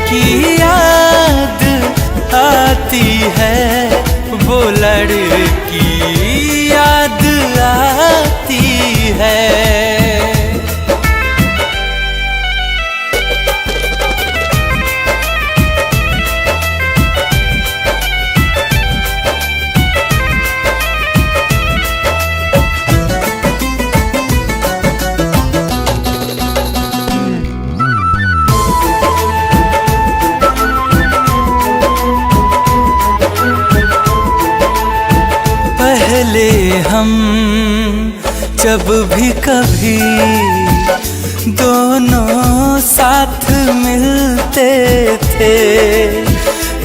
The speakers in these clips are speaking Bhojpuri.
की याद आती है, वो लड़की याद आती है। पहले हम जब भी कभी दोनों साथ मिलते थे,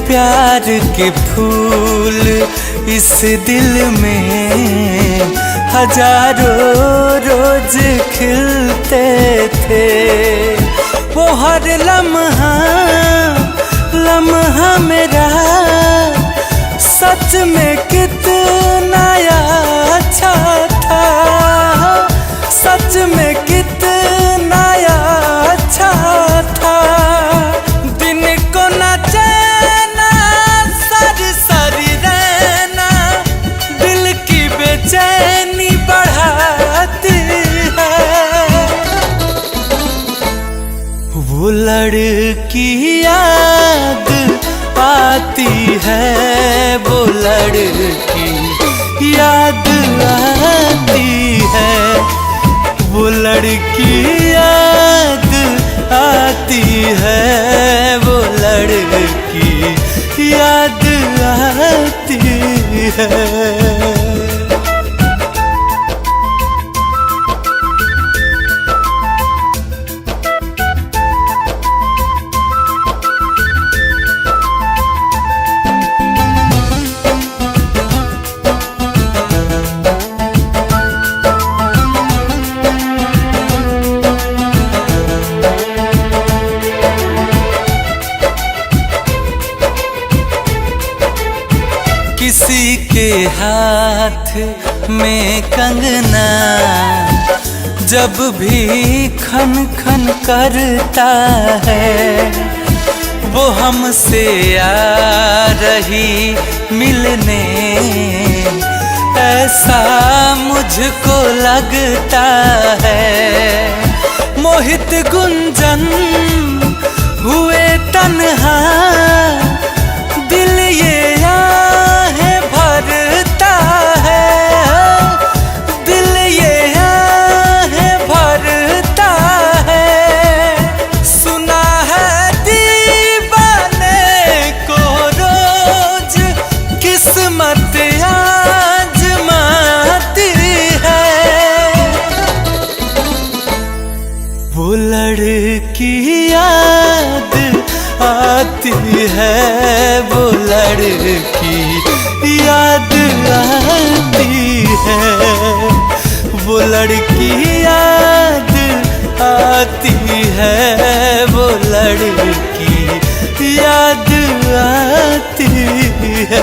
प्यार के फूल इस दिल में हजारों रोज खिलते थे। वो हर लम्हा लम्हा मेरा सच में कितना अच्छा था, सच में कितना अच्छा था। दिन को न चैना सारी सारी रहना, दिल की बेचैनी बढ़ाती है। वो लड़की याद आती है, वो लड़की याद आती है, वो लड़की याद आती है, वो लड़की याद आती है। किसी के हाथ में कंगना जब भी खन खन करता है, वो हमसे आ रही मिलने ऐसा मुझको लगता है। मोहित गुंजन हुए तन्हा, दिल ये आहें भरता है, दिल ये आहें भरता है। सुना है दीवाने को रोज किस्मत आजमाती है। वो लड़की याद आती है, वो लड़की याद आती है, वो लड़की याद आती है, वो लड़की याद आती है।